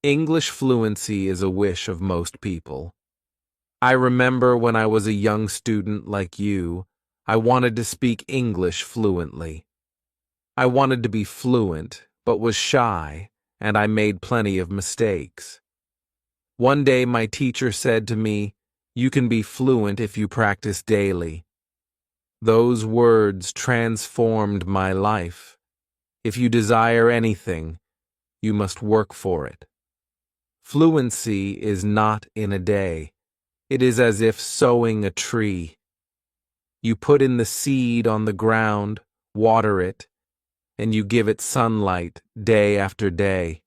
English fluency is a wish of most people. I remember when I was a young student like you, I wanted to speak English fluently. I wanted to be fluent, but was shy, and I made plenty of mistakes. One day my teacher said to me, "You can be fluent if you practice daily." Those words transformed my life. If you desire anything, you must work for it. Fluency is not in a day. It is as if sowing a tree. You put in the seed on the ground, water it, and you give it sunlight day after day.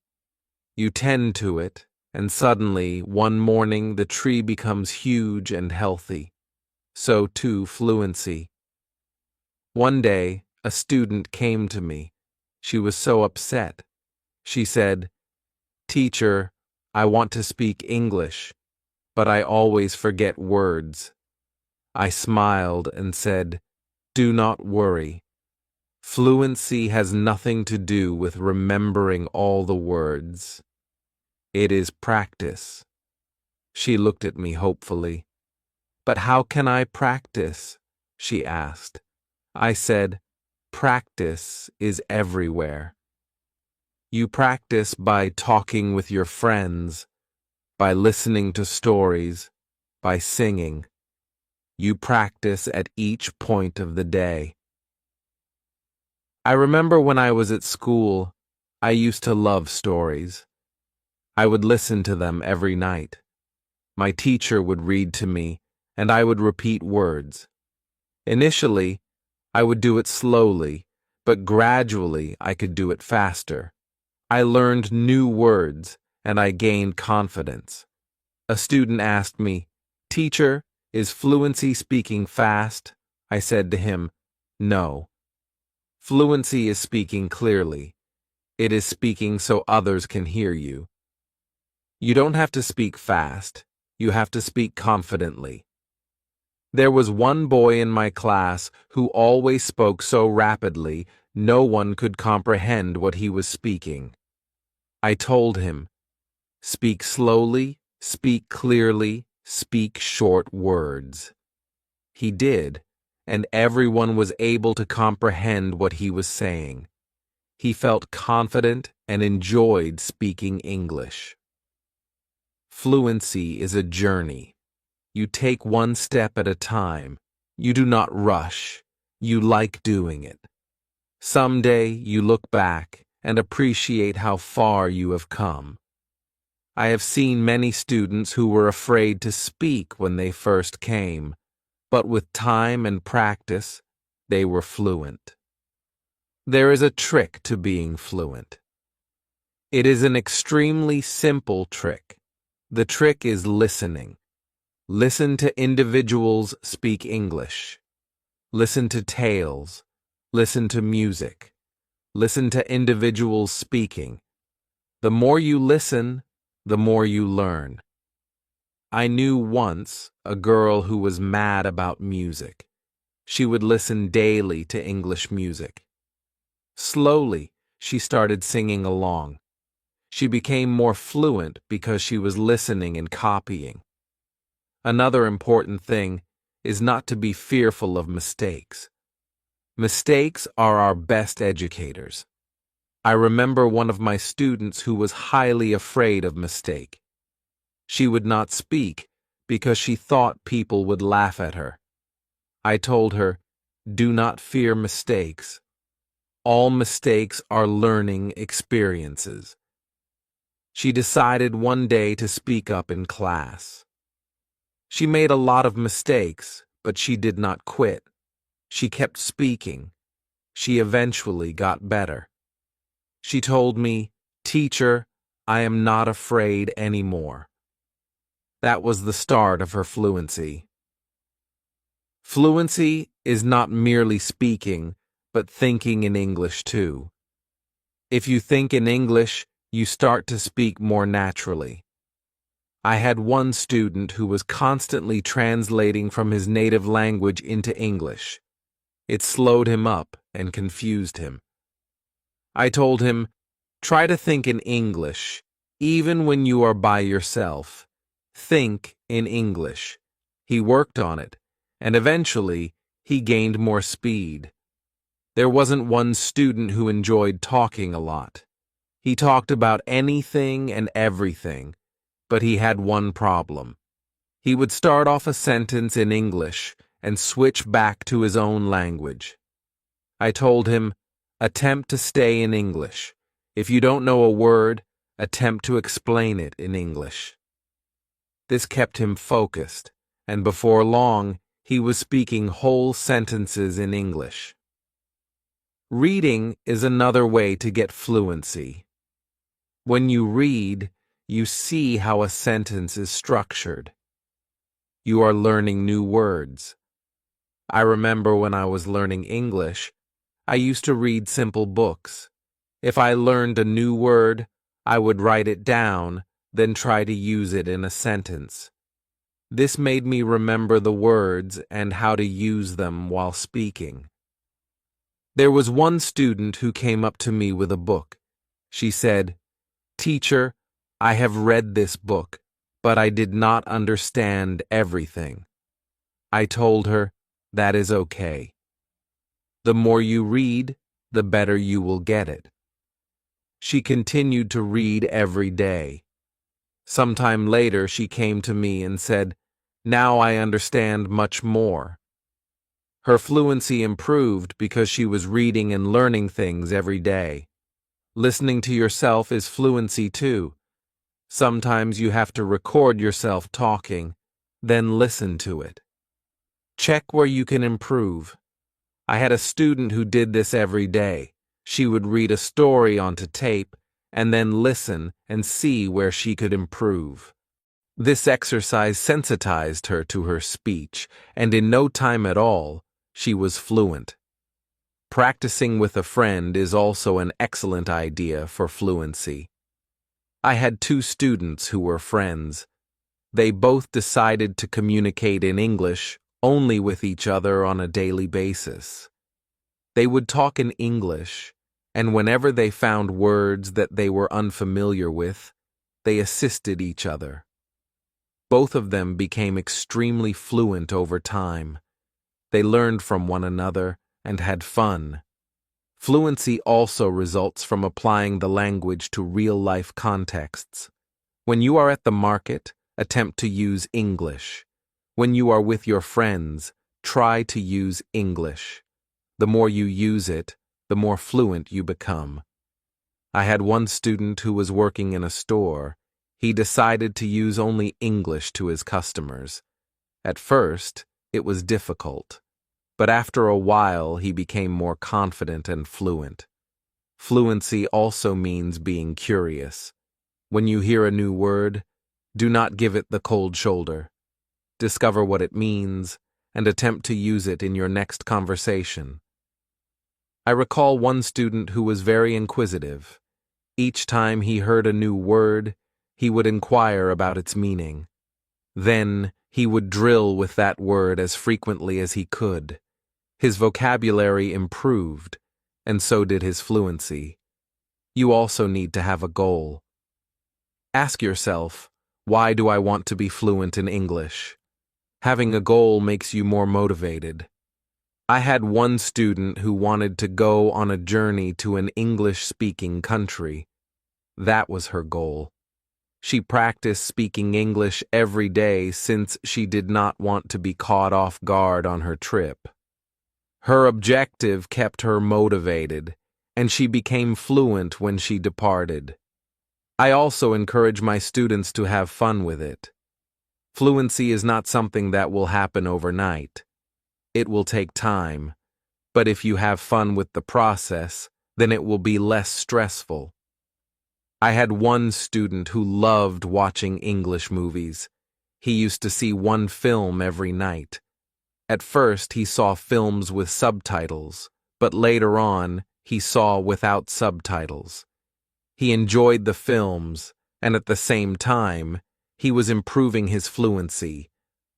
You tend to it, and suddenly, one morning, the tree becomes huge and healthy. So too fluency. One day, a student came to me. She was so upset. She said, "Teacher, I want to speak English, but I always forget words." I smiled and said, "Do not worry. Fluency has nothing to do with remembering all the words. It is practice." She looked at me hopefully. "But how can I practice?" she asked. I said, "Practice is everywhere. You practice by talking with your friends, by listening to stories, by singing. You practice at each point of the day." I remember when I was at school, I used to love stories. I would listen to them every night. My teacher would read to me, and I would repeat words. Initially, I would do it slowly, but gradually I could do it faster. I learned new words, and I gained confidence. A student asked me, "Teacher, is fluency speaking fast?" I said to him, "No. Fluency is speaking clearly. It is speaking so others can hear you. You don't have to speak fast. You have to speak confidently." There was one boy in my class who always spoke so rapidly no one could comprehend what he was speaking. I told him, "Speak slowly, speak clearly, speak short words." He did, and everyone was able to comprehend what he was saying. He felt confident and enjoyed speaking English. Fluency is a journey. You take one step at a time. You do not rush. You like doing it. Someday you look back and appreciate how far you have come. I have seen many students who were afraid to speak when they first came, but with time and practice, they were fluent. There is a trick to being fluent. It is an extremely simple trick. The trick is listening. Listen to individuals speak English. Listen to tales. Listen to music. Listen to individuals speaking. The more you listen, the more you learn. I knew once a girl who was mad about music. She would listen daily to English music. Slowly, she started singing along. She became more fluent because she was listening and copying. Another important thing is not to be fearful of mistakes. Mistakes are our best educators. I remember one of my students who was highly afraid of mistake. She would not speak because she thought people would laugh at her. I told her, "Do not fear mistakes. All mistakes are learning experiences." She decided one day to speak up in class. She made a lot of mistakes, but she did not quit. She kept speaking. She eventually got better. She told me, "Teacher, I am not afraid anymore." That was the start of her fluency. Fluency is not merely speaking, but thinking in English too. If you think in English, you start to speak more naturally. I had one student who was constantly translating from his native language into English. It slowed him up and confused him. I told him, "Try to think in English, Even when you are by yourself, think in English. He worked on it, and eventually, he gained more speed. There wasn't one student who enjoyed talking a lot. He talked about anything and everything, but he had one problem. He would start off a sentence in English and switch back to his own language. I told him, attempt to stay in English. If you don't know a word, attempt to explain it in English. This kept him focused, and before long, he was speaking whole sentences in English. Reading is another way to get fluency. When you read, you see how a sentence is structured. You are learning new words. I remember when I was learning English, I used to read simple books. If I learned a new word, I would write it down, then try to use it in a sentence. This made me remember the words and how to use them while speaking. There was one student who came up to me with a book. She said, "Teacher, I have read this book, but I did not understand everything." I told her, that is okay. The more you read, the better you will get it. She continued to read every day. Sometime later, she came to me and said, "Now I understand much more." Her fluency improved because she was reading and learning things every day. Listening to yourself is fluency too. Sometimes you have to record yourself talking, then listen to it. Check where you can improve. I had a student who did this every day. She would read a story onto tape and then listen and see where she could improve. This exercise sensitized her to her speech, and in no time at all, she was fluent. Practicing with a friend is also an excellent idea for fluency. I had two students who were friends. They both decided to communicate in English only with each other on a daily basis. They would talk in English, and whenever they found words that they were unfamiliar with, they assisted each other. Both of them became extremely fluent over time. They learned from one another and had fun. Fluency also results from applying the language to real-life contexts. When you are at the market, attempt to use English. When you are with your friends, try to use English. The more you use it, the more fluent you become. I had one student who was working in a store. He decided to use only English to his customers. At first, it was difficult, but after a while he became more confident and fluent. Fluency also means being curious. When you hear a new word, do not give it the cold shoulder. Discover what it means and attempt to use it in your next conversation. I recall one student who was very inquisitive. Each time he heard a new word, he would inquire about its meaning. Then he would drill with that word as frequently as he could. His vocabulary improved, and so did his fluency. You also need to have a goal. Ask yourself, why do I want to be fluent in English? Having a goal makes you more motivated. I had one student who wanted to go on a journey to an English-speaking country. That was her goal. She practiced speaking English every day since she did not want to be caught off guard on her trip. Her objective kept her motivated, and she became fluent when she departed. I also encourage my students to have fun with it. Fluency is not something that will happen overnight. It will take time, but if you have fun with the process, then it will be less stressful. I had one student who loved watching English movies. He used to see one film every night. At first, he saw films with subtitles, but later on, he saw without subtitles. He enjoyed the films, and at the same time, he was improving his fluency.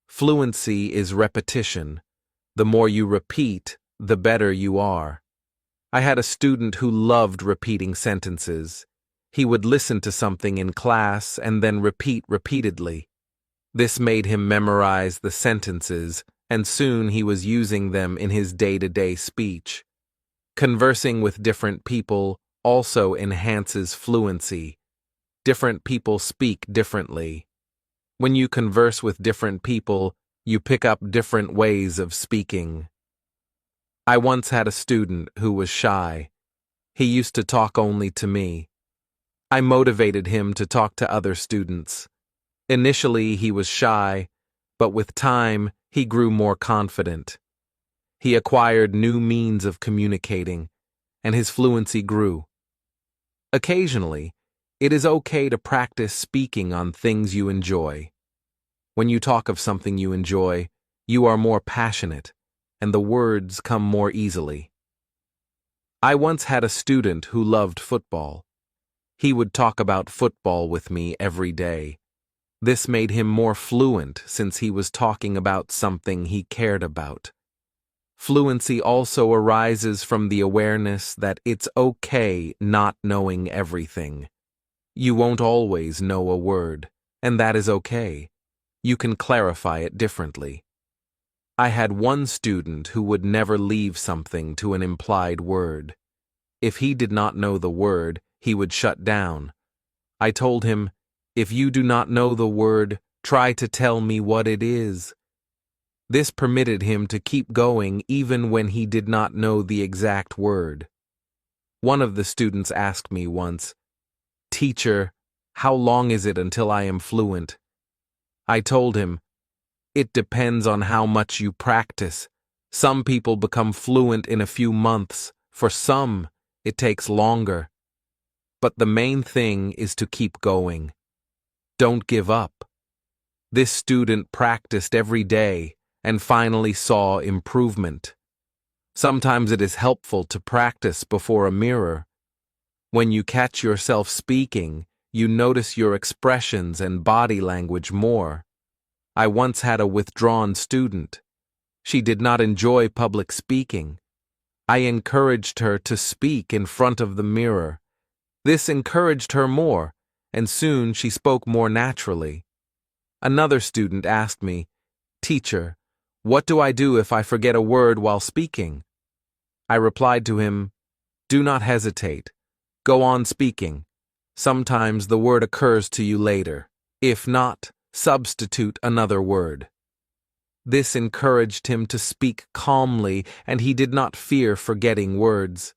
Fluency is repetition. The more you repeat, the better you are. I had a student who loved repeating sentences. He would listen to something in class and then repeat repeatedly. This made him memorize the sentences, and soon he was using them in his day-to-day speech. Conversing with different people also enhances fluency. Different people speak differently. When you converse with different people, you pick up different ways of speaking. I once had a student who was shy. He used to talk only to me. I motivated him to talk to other students. Initially, he was shy, but with time, he grew more confident. He acquired new means of communicating, and his fluency grew. Occasionally, it is okay to practice speaking on things you enjoy. When you talk of something you enjoy, you are more passionate, and the words come more easily. I once had a student who loved football. He would talk about football with me every day. This made him more fluent since he was talking about something he cared about. Fluency also arises from the awareness that it's okay not knowing everything. You won't always know a word, and that is okay. You can clarify it differently. I had one student who would never leave something to an implied word. If he did not know the word, he would shut down. I told him, "If you do not know the word, try to tell me what it is." This permitted him to keep going even when he did not know the exact word. One of the students asked me once, "Teacher, how long is it until I am fluent?" I told him, "It depends on how much you practice. Some people become fluent in a few months. For some, it takes longer. But the main thing is to keep going. Don't give up." This student practiced every day and finally saw improvement. Sometimes it is helpful to practice before a mirror. When you catch yourself speaking, you notice your expressions and body language more. I once had a withdrawn student. She did not enjoy public speaking. I encouraged her to speak in front of the mirror. This encouraged her more, and soon she spoke more naturally. Another student asked me, "Teacher, what do I do if I forget a word while speaking?" I replied to him, "Do not hesitate. Go on speaking. Sometimes the word occurs to you later. If not, substitute another word." This encouraged him to speak calmly, and he did not fear forgetting words.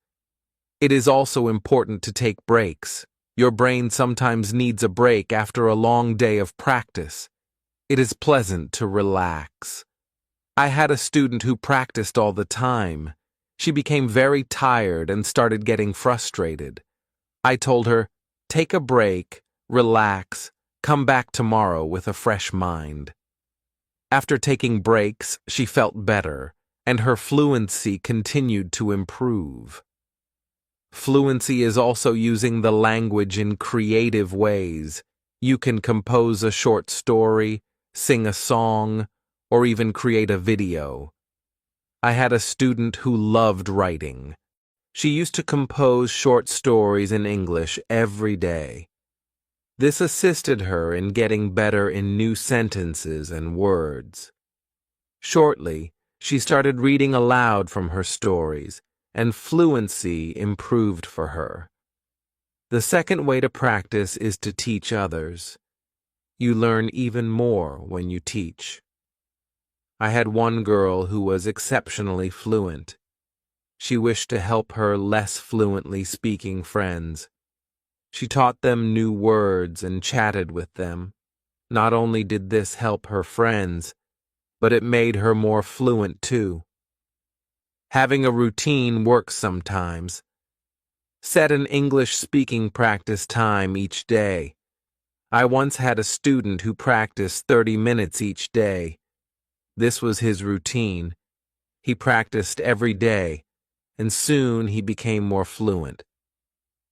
It is also important to take breaks. Your brain sometimes needs a break after a long day of practice. It is pleasant to relax. I had a student who practiced all the time. She became very tired and started getting frustrated. I told her, "Take a break, relax, come back tomorrow with a fresh mind." After taking breaks, she felt better, and her fluency continued to improve. Fluency is also using the language in creative ways. You can compose a short story, sing a song, or even create a video. I had a student who loved writing. She used to compose short stories in English every day. This assisted her in getting better in new sentences and words. Shortly, she started reading aloud from her stories, and fluency improved for her. The second way to practice is to teach others. You learn even more when you teach. I had one girl who was exceptionally fluent. She wished to help her less fluently speaking friends. She taught them new words and chatted with them. Not only did this help her friends, but it made her more fluent too. Having a routine works sometimes. Set an English speaking practice time each day. I once had a student who practiced 30 minutes each day. This was his routine. He practiced every day, and soon he became more fluent.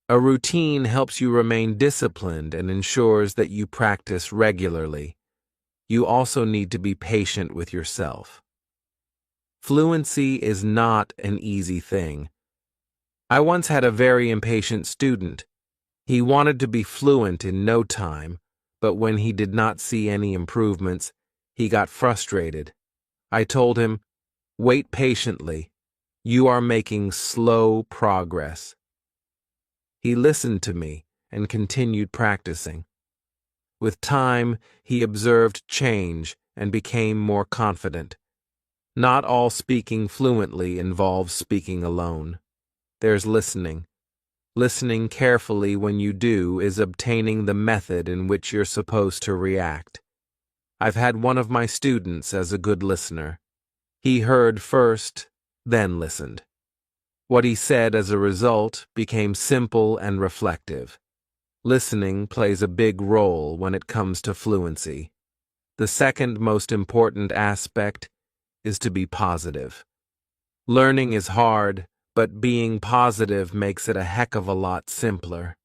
A routine helps you remain disciplined and ensures that you practice regularly. You also need to be patient with yourself. Fluency is not an easy thing. I once had a very impatient student. He wanted to be fluent in no time, but when he did not see any improvements, he got frustrated. I told him, "Wait patiently. You are making slow progress." He listened to me and continued practicing. With time, he observed change and became more confident. Not all speaking fluently involves speaking alone. There's listening. Listening carefully when you do is obtaining the method in which you're supposed to react. I've had one of my students as a good listener. He heard first, then listened. What he said as a result became simple and reflective. Listening plays a big role when it comes to fluency. The second most important aspect is to be positive. Learning is hard, but being positive makes it a heck of a lot simpler.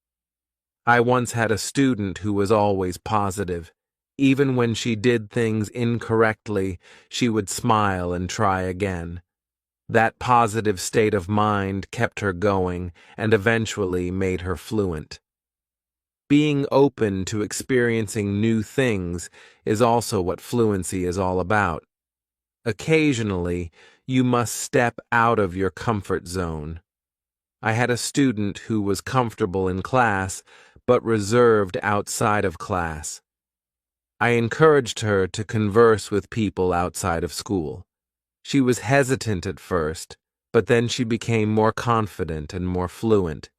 I once had a student who was always positive. Even when she did things incorrectly, she would smile and try again. That positive state of mind kept her going and eventually made her fluent. Being open to experiencing new things is also what fluency is all about. Occasionally, you must step out of your comfort zone. I had a student who was comfortable in class, but reserved outside of class. I encouraged her to converse with people outside of school. She was hesitant at first, but then she became more confident and more fluent.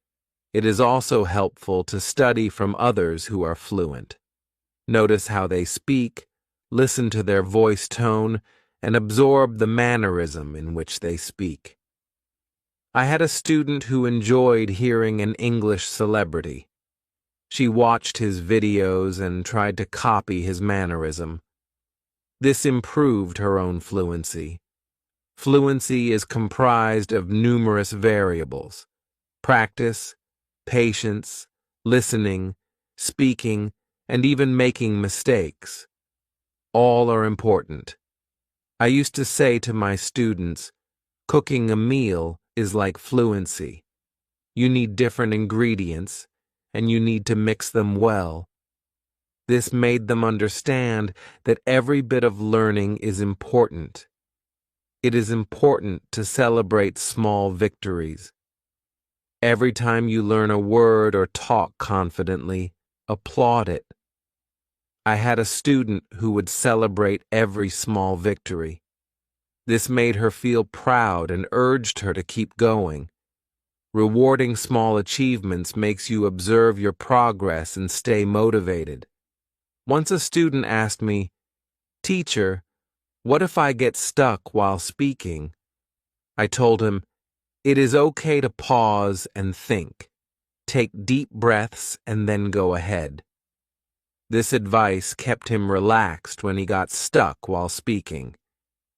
It is also helpful to study from others who are fluent. Notice how they speak, listen to their voice tone, and absorb the mannerism in which they speak. I had a student who enjoyed hearing an English celebrity. She watched his videos and tried to copy his mannerism. This improved her own fluency. Fluency is comprised of numerous variables: practice, patience, listening, speaking, and even making mistakes. All are important. I used to say to my students, cooking a meal is like fluency. You need different ingredients, and you need to mix them well. This made them understand that every bit of learning is important. It is important to celebrate small victories. Every time you learn a word or talk confidently, applaud it. I had a student who would celebrate every small victory. This made her feel proud and urged her to keep going. Rewarding small achievements makes you observe your progress and stay motivated. Once a student asked me, "Teacher, what if I get stuck while speaking?" I told him, "It is okay to pause and think. Take deep breaths and then go ahead." This advice kept him relaxed when he got stuck while speaking.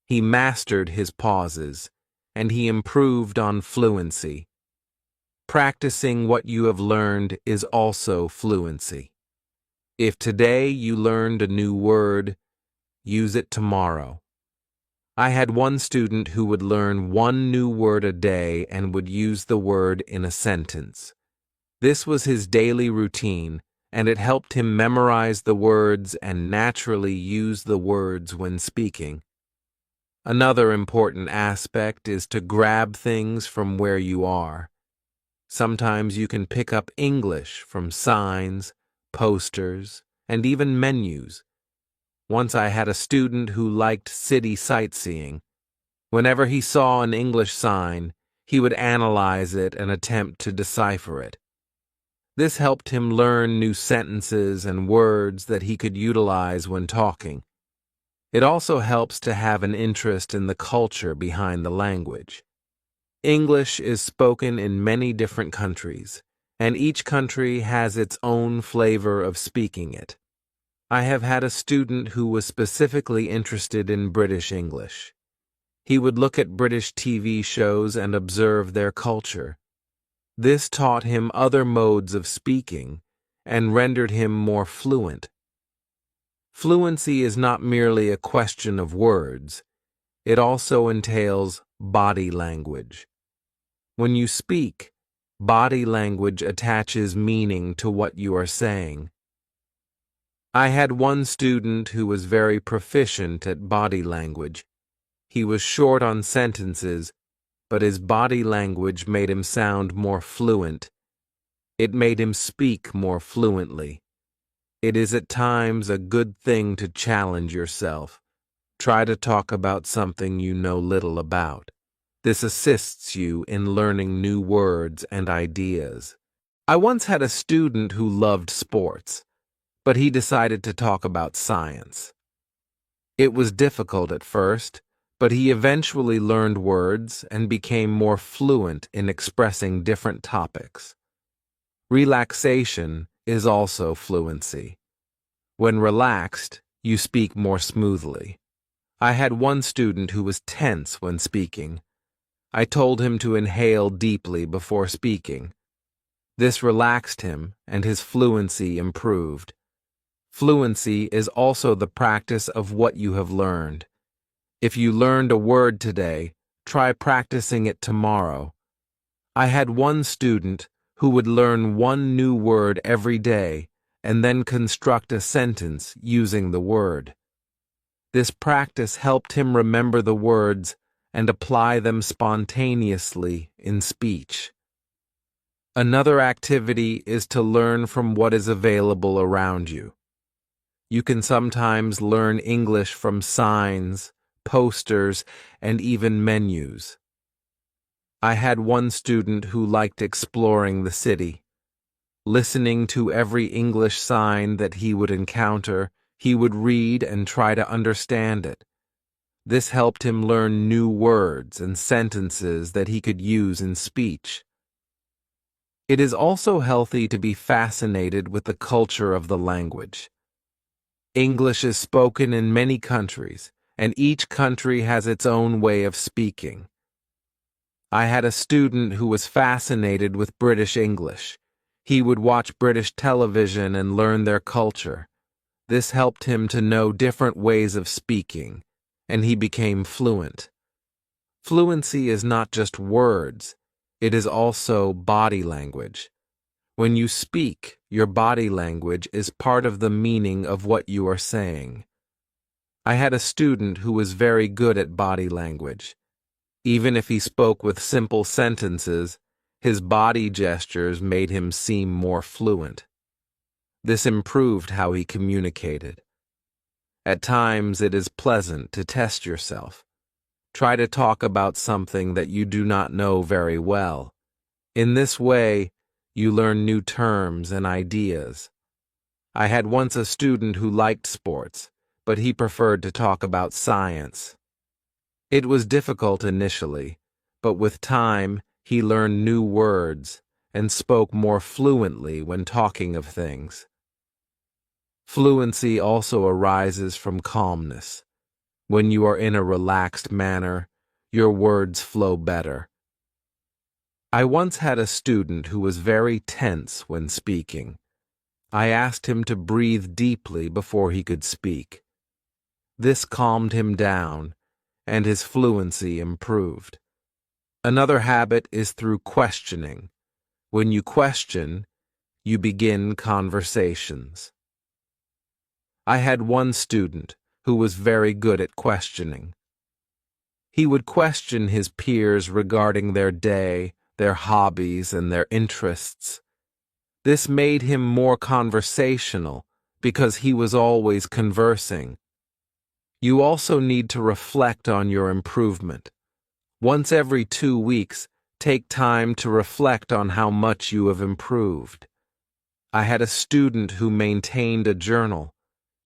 He mastered his pauses, and he improved on fluency. Practicing what you have learned is also fluency. If today you learned a new word, use it tomorrow. I had one student who would learn one new word a day and would use the word in a sentence. This was his daily routine, and it helped him memorize the words and naturally use the words when speaking. Another important aspect is to grab things from where you are. Sometimes you can pick up English from signs, posters, and even menus. Once I had a student who liked city sightseeing. Whenever he saw an English sign, he would analyze it and attempt to decipher it. This helped him learn new sentences and words that he could utilize when talking. It also helps to have an interest in the culture behind the language. English is spoken in many different countries, and each country has its own flavor of speaking it. I have had a student who was specifically interested in British English. He would look at British TV shows and observe their culture. This taught him other modes of speaking and rendered him more fluent. Fluency is not merely a question of words. It also entails body language. When you speak, Body language attaches meaning to what you are saying. I had one student who was very proficient at body language. He was short on sentences, but his body language made him sound more fluent. It made him speak more fluently. It is at times a good thing to challenge yourself. Try to talk about something you know little about. This assists you in learning new words and ideas. I once had a student who loved sports, but he decided to talk about science. It was difficult at first, but he eventually learned words and became more fluent in expressing different topics. Relaxation is also fluency. When relaxed, you speak more smoothly. I had one student who was tense when speaking. I told him to inhale deeply before speaking. This relaxed him, and his fluency improved. Fluency is also the practice of what you have learned. If you learned a word today, try practicing it tomorrow. I had one student who would learn one new word every day and then construct a sentence using the word. This practice helped him remember the words and apply them spontaneously in speech. Another activity is to learn from what is available around you. You can sometimes learn English from signs, posters, and even menus. I had one student who liked exploring the city. Listening to every English sign that he would encounter, he would read and try to understand it. This helped him learn new words and sentences that he could use in speech. It is also healthy to be fascinated with the culture of the language. English is spoken in many countries, and each country has its own way of speaking. I had a student who was fascinated with British English. He would watch British television and learn their culture. This helped him to know different ways of speaking, and he became fluent. Fluency is not just words, it is also body language. When you speak, your body language is part of the meaning of what you are saying. I had a student who was very good at body language. Even if he spoke with simple sentences, his body gestures made him seem more fluent. This improved how he communicated. At times, it is pleasant to test yourself. Try to talk about something that you do not know very well. In this way, you learn new terms and ideas. I had once a student who liked sports, but he preferred to talk about science. It was difficult initially, but with time, he learned new words and spoke more fluently when talking of things. Fluency also arises from calmness. When you are in a relaxed manner, your words flow better. I once had a student who was very tense when speaking. I asked him to breathe deeply before he could speak. This calmed him down, and his fluency improved. Another habit is through questioning. When you question, you begin conversations. I had one student who was very good at questioning. He would question his peers regarding their day, their hobbies, and their interests. This made him more conversational because he was always conversing. You also need to reflect on your improvement. Once every 2 weeks, take time to reflect on how much you have improved. I had a student who maintained a journal.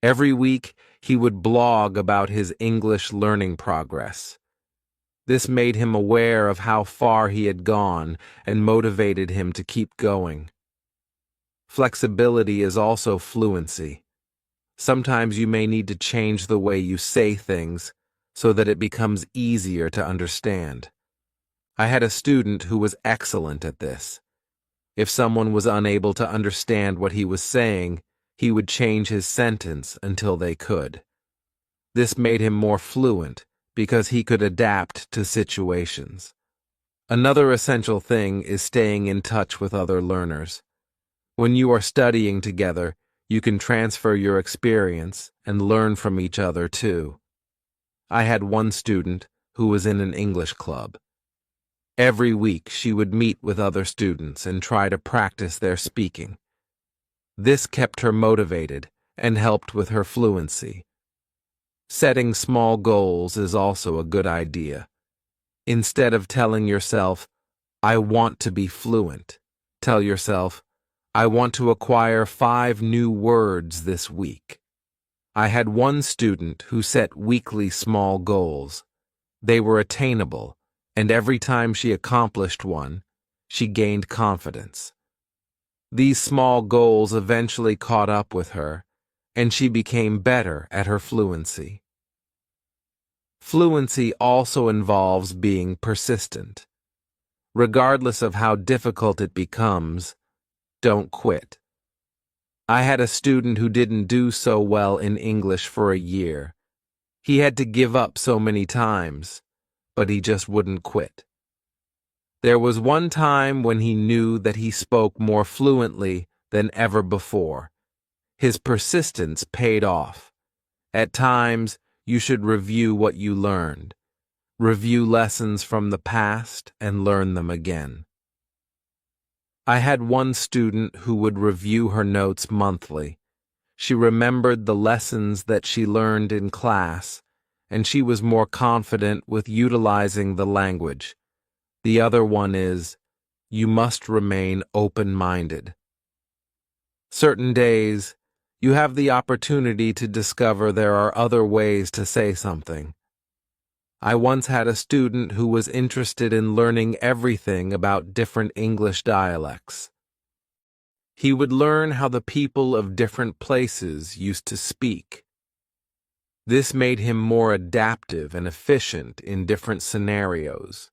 Every week, he would blog about his English learning progress. This made him aware of how far he had gone and motivated him to keep going. Flexibility is also fluency. Sometimes you may need to change the way you say things so that it becomes easier to understand. I had a student who was excellent at this. If someone was unable to understand what he was saying, he would change his sentence until they could. This made him more fluent because he could adapt to situations. Another essential thing is staying in touch with other learners. When you are studying together, you can transfer your experience and learn from each other too. I had one student who was in an English club. Every week she would meet with other students and try to practice their speaking. This kept her motivated and helped with her fluency. Setting small goals is also a good idea. Instead of telling yourself, "I want to be fluent," tell yourself, "I want to acquire 5 new words this week." I had one student who set weekly small goals. They were attainable, and every time she accomplished one, she gained confidence. These small goals eventually caught up with her, and she became better at her fluency. Fluency also involves being persistent. Regardless of how difficult it becomes, don't quit. I had a student who didn't do so well in English for a year. He had to give up so many times, but he just wouldn't quit. There was one time when he knew that he spoke more fluently than ever before. His persistence paid off. At times, you should review what you learned. Review lessons from the past and learn them again. I had one student who would review her notes monthly. She remembered the lessons that she learned in class, and she was more confident with utilizing the language. The other one is, you must remain open-minded. Certain days, you have the opportunity to discover there are other ways to say something. I once had a student who was interested in learning everything about different English dialects. He would learn how the people of different places used to speak. This made him more adaptive and efficient in different scenarios.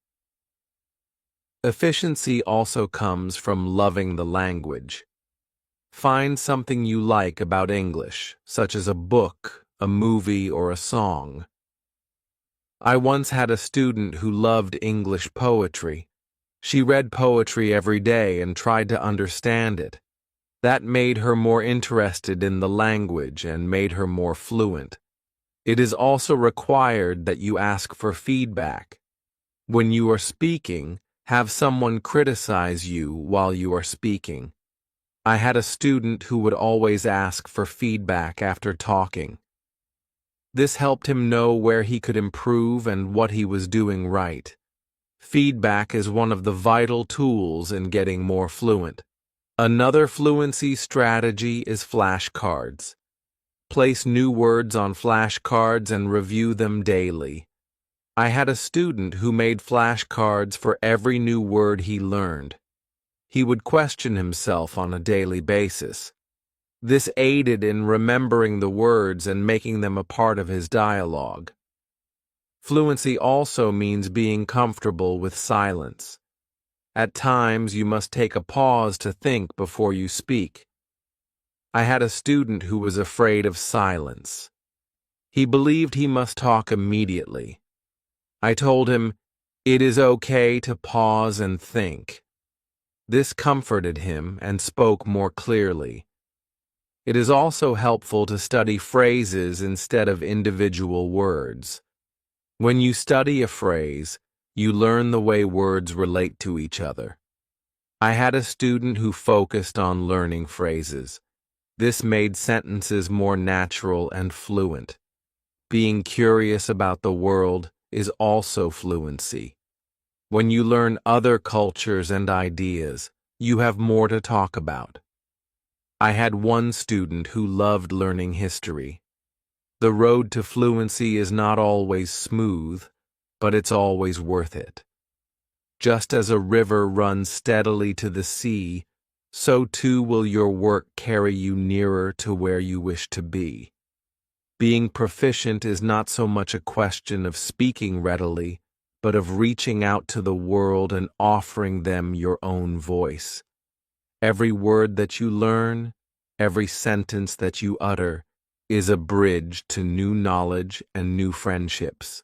Efficiency also comes from loving the language. Find something you like about English, such as a book, a movie, or a song. I once had a student who loved English poetry. She read poetry every day and tried to understand it. That made her more interested in the language and made her more fluent. It is also required that you ask for feedback. When you are speaking, have someone criticize you while you are speaking. I had a student who would always ask for feedback after talking. This helped him know where he could improve and what he was doing right. Feedback is one of the vital tools in getting more fluent. Another fluency strategy is flashcards. Place new words on flashcards and review them daily. I had a student who made flashcards for every new word he learned. He would question himself on a daily basis. This aided in remembering the words and making them a part of his dialogue. Fluency also means being comfortable with silence. At times, you must take a pause to think before you speak. I had a student who was afraid of silence. He believed he must talk immediately. I told him, "It is okay to pause and think." This comforted him and spoke more clearly. It is also helpful to study phrases instead of individual words. When you study a phrase, you learn the way words relate to each other. I had a student who focused on learning phrases. This made sentences more natural and fluent. Being curious about the world is also fluency. When you learn other cultures and ideas, you have more to talk about. I had one student who loved learning history. The road to fluency is not always smooth, but it's always worth it. Just as a river runs steadily to the sea, so too will your work carry you nearer to where you wish to be. Being proficient is not so much a question of speaking readily, but of reaching out to the world and offering them your own voice. Every word that you learn, every sentence that you utter, is a bridge to new knowledge and new friendships.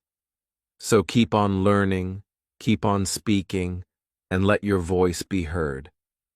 So keep on learning Keep on speaking and let your voice be heard.